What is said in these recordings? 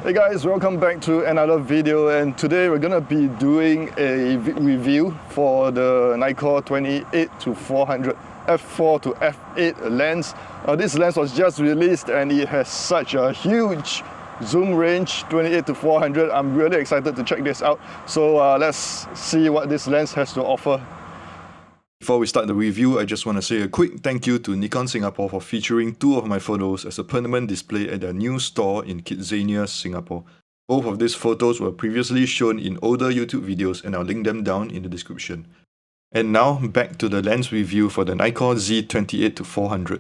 Hey guys, welcome back to another video, and today we're gonna be doing a review for the Nikkor 28-400 f4 to f8 lens. This lens was just released and it has such a huge zoom range, 28-400. I'm really excited to check this out. So let's see what this lens has to offer. Before we start the review, I just want to say a quick thank you to Nikon Singapore for featuring 2 of my photos as a permanent display at their new store in Kidzania, Singapore. Both of these photos were previously shown in older YouTube videos and I'll link them down in the description. And now, back to the lens review for the NIKKOR Z 28-400.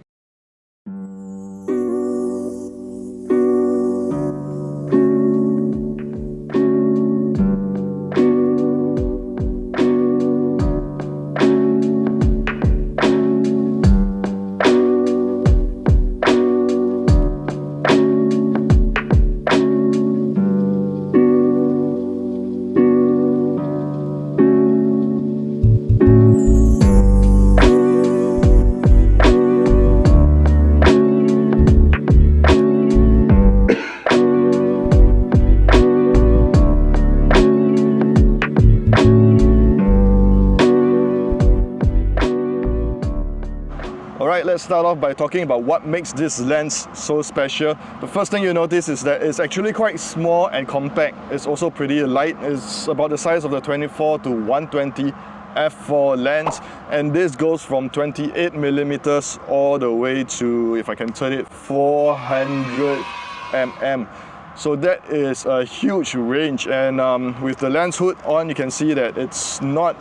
Alright, let's start off by talking about what makes this lens so special. The first thing you notice is that it's actually quite small and compact. It's also pretty light. It's about the size of the 24-120 f4 lens, and this goes from 28mm all the way to, if I can turn it, 400mm. So that is a huge range, and with the lens hood on, you can see that it's not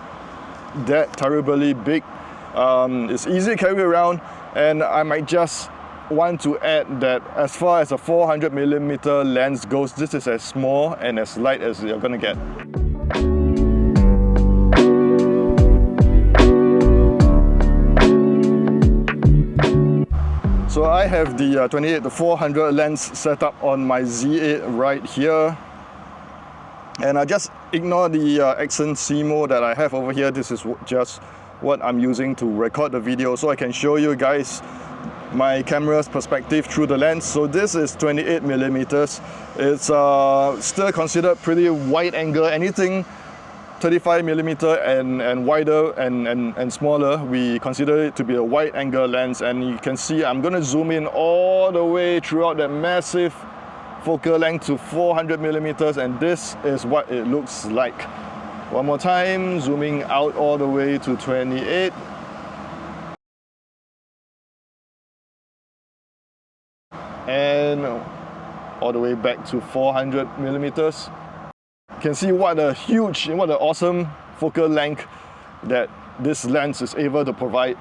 that terribly big. It's easy to carry around, and I might just want to add that as far as a 400mm lens goes, this is as small and as light as you're gonna get. So I have the 28-400 lens set up on my Z8 right here, and I just ignore the accent C mode that I have over here. This is just what I'm using to record the video, so I can show you guys my camera's perspective through the lens. So this is 28mm. It's still considered pretty wide angle. Anything 35mm and wider and smaller, we consider it to be a wide angle lens. And you can see I'm going to zoom in all the way throughout that massive focal length to 400mm, and this is what it looks like. One more time, zooming out all the way to 28. And all the way back to 400mm. You can see what an awesome focal length that this lens is able to provide.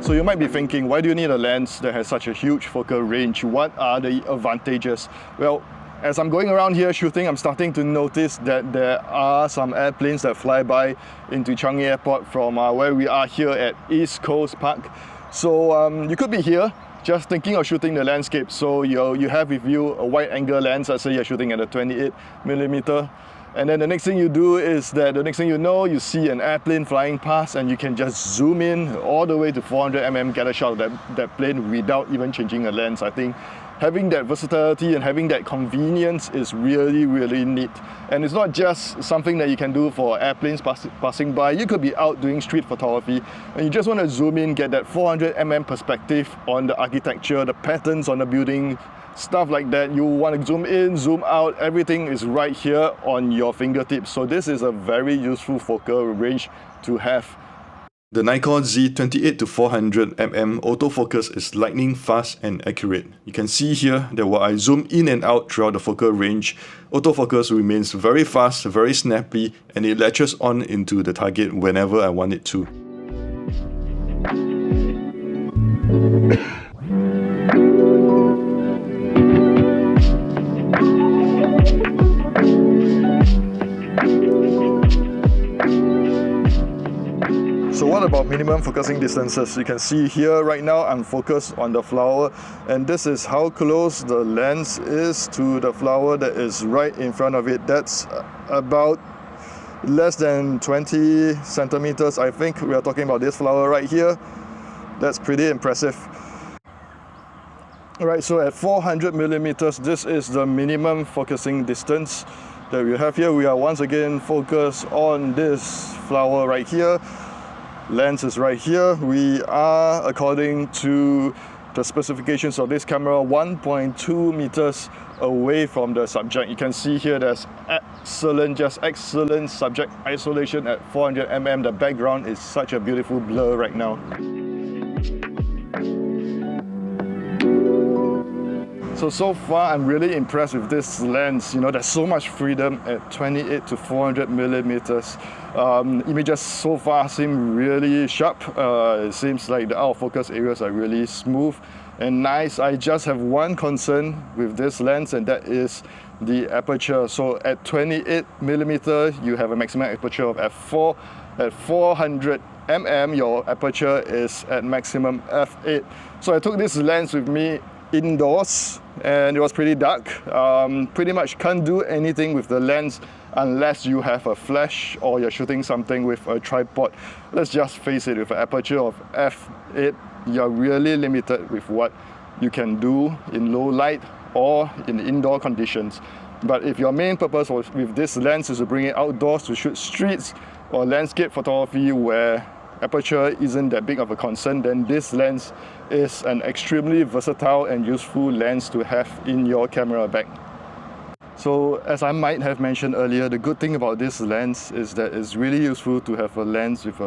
So you might be thinking, why do you need a lens that has such a huge focal range? What are the advantages? Well, as I'm going around here shooting, I'm starting to notice that there are some airplanes that fly by into Changi Airport from where we are here at East Coast Park. So you could be here just thinking of shooting the landscape. So you have with you a wide angle lens. Let's say you're shooting at a 28mm. And then the next thing you do is that the next thing you know, you see an airplane flying past, and you can just zoom in all the way to 400mm, get a shot of that plane without even changing a lens. I think having that versatility and having that convenience is really, really neat. And it's not just something that you can do for airplanes passing by. You could be out doing street photography and you just want to zoom in, get that 400mm perspective on the architecture, the patterns on the building, stuff like that. You want to zoom in, zoom out, everything is right here on your fingertips. So this is a very useful focal range to have. The NIKOR Z 28-400mm autofocus is lightning fast and accurate. You can see here that while I zoom in and out throughout the focal range, autofocus remains very fast, very snappy, and it latches on into the target whenever I want it to. your minimum focusing distances. You can see here right now I'm focused on the flower, and this is how close the lens is to the flower that is right in front of it. That's about less than 20 centimeters. I think we are talking about this flower right here. That's pretty impressive. Alright, so at 400 millimeters, this is the minimum focusing distance that we have here. We are once again focused on this flower right here. Lens is right here. We are, according to the specifications of this camera, 1.2 meters away from the subject. You can see here there's excellent, just excellent subject isolation at 400 mm. The background is such a beautiful blur right now. So far I'm really impressed with this lens. You know, there's so much freedom at 28 to 400 millimeters. Images so far seem really sharp. It seems like the out of focus areas are really smooth and nice. I just have one concern with this lens, and that is the aperture. So at 28 millimeter, you have a maximum aperture of f4. At 400 mm, your aperture is at maximum f8. So I took this lens with me indoors, and it was pretty dark. Pretty much can't do anything with the lens unless you have a flash or you're shooting something with a tripod. Let's just face it, with an aperture of f8, you're really limited with what you can do in low light or in indoor conditions. But if your main purpose with this lens is to bring it outdoors to shoot streets or landscape photography where aperture isn't that big of a concern, then this lens is an extremely versatile and useful lens to have in your camera bag. So as I might have mentioned earlier, the good thing about this lens is that it's really useful to have a lens with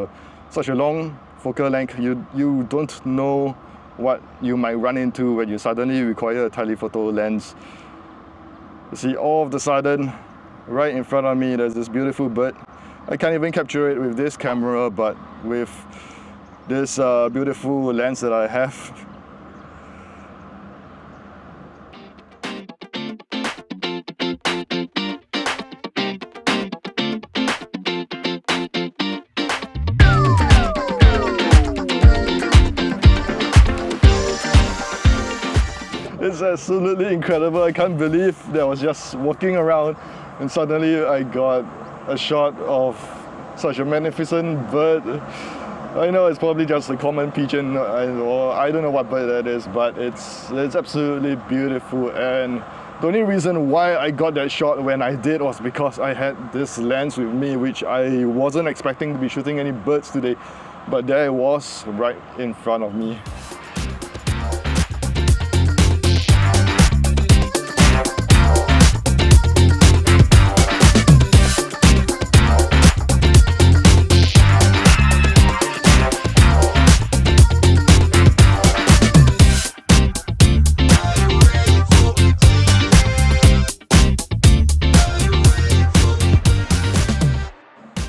such a long focal length. You don't know what you might run into when you suddenly require a telephoto lens. You see, all of a sudden, right in front of me, there's this beautiful bird. I can't even capture it with this camera, but with this beautiful lens that I have, it's absolutely incredible. I can't believe that I was just walking around and suddenly I got a shot of such a magnificent bird. I know it's probably just a common pigeon, I don't know what bird that is, but it's absolutely beautiful. And the only reason why I got that shot when I did was because I had this lens with me, which I wasn't expecting to be shooting any birds today, but there it was right in front of me.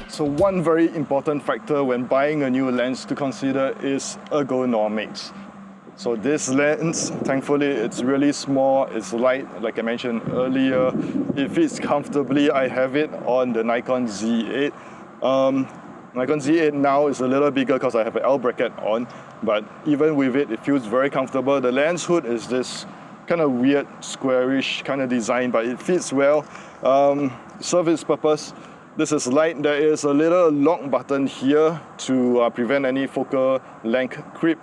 So one very important factor when buying a new lens to consider is ergonomics. So this lens, thankfully, it's really small, it's light, like I mentioned earlier. It fits comfortably. I have it on the Nikon Z8. Nikon Z8 now is a little bigger because I have an L bracket on, but even with it, it feels very comfortable. The lens hood is this kind of weird, squarish kind of design, but it fits well. Serves its purpose. This is light. There is a little lock button here to prevent any focal length creep,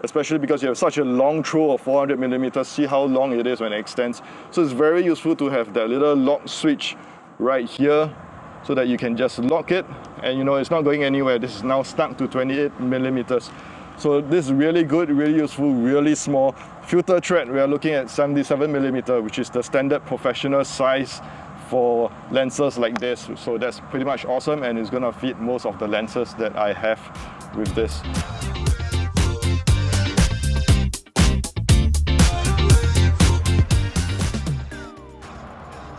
especially because you have such a long throw of 400 millimeters. See how long it is when it extends. So it's very useful to have that little lock switch right here so that you can just lock it and you know it's not going anywhere. This is now stuck to 28 millimeters. So this is really good, really useful, really small. Filter thread, we are looking at 77 millimeter, which is the standard professional size for lenses like this. So that's pretty much awesome, and it's gonna fit most of the lenses that I have with this.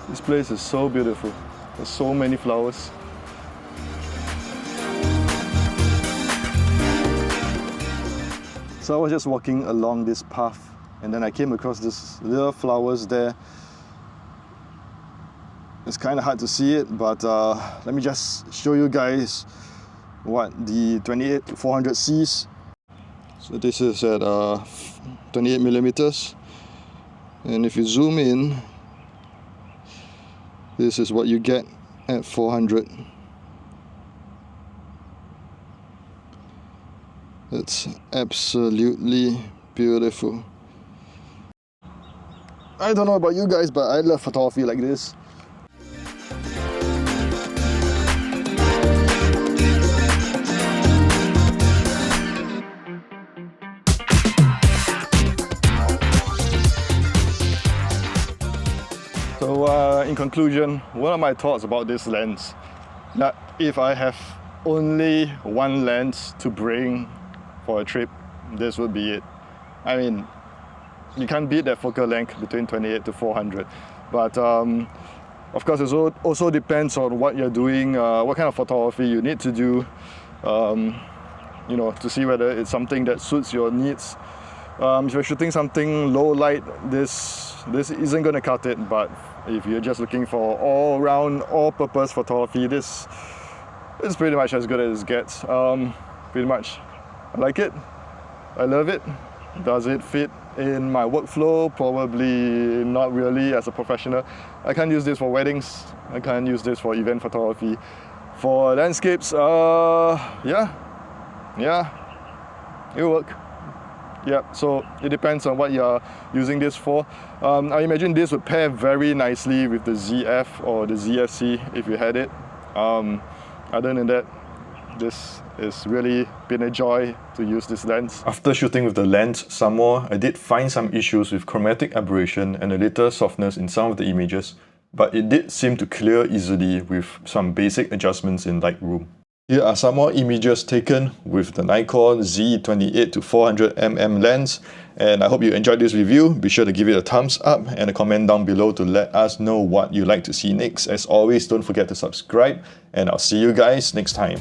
This place is so beautiful. There's so many flowers. So I was just walking along this path and then I came across these little flowers there. It's kind of hard to see it, but let me just show you guys what the 28 to 400 sees. So this is at 28 millimeters, and if you zoom in, this is what you get at 400. It's absolutely beautiful. I don't know about you guys, but I love photography like this. So in conclusion, what are my thoughts about this lens? That if I have only one lens to bring for a trip, this would be it. I mean, you can't beat that focal length between 28 to 400. But of course, it also depends on what you're doing, what kind of photography you need to do, you know, to see whether it's something that suits your needs. If you're shooting something low light, this isn't going to cut it. But if you're just looking for all-round, all-purpose photography, this is pretty much as good as it gets. Pretty much, I like it. I love it. Does it fit in my workflow? Probably not really as a professional. I can't use this for weddings. I can't use this for event photography. For landscapes, yeah, it'll work. Yeah, so it depends on what you're using this for. I imagine this would pair very nicely with the ZF or the ZFC if you had it. Other than that, this has really been a joy to use this lens. After shooting with the lens some more, I did find some issues with chromatic aberration and a little softness in some of the images, but it did seem to clear easily with some basic adjustments in Lightroom. Here are some more images taken with the Nikon Z 28 to 400mm lens, and I hope you enjoyed this review. Be sure to give it a thumbs up and a comment down below to let us know what you'd like to see next. As always, don't forget to subscribe, and I'll see you guys next time.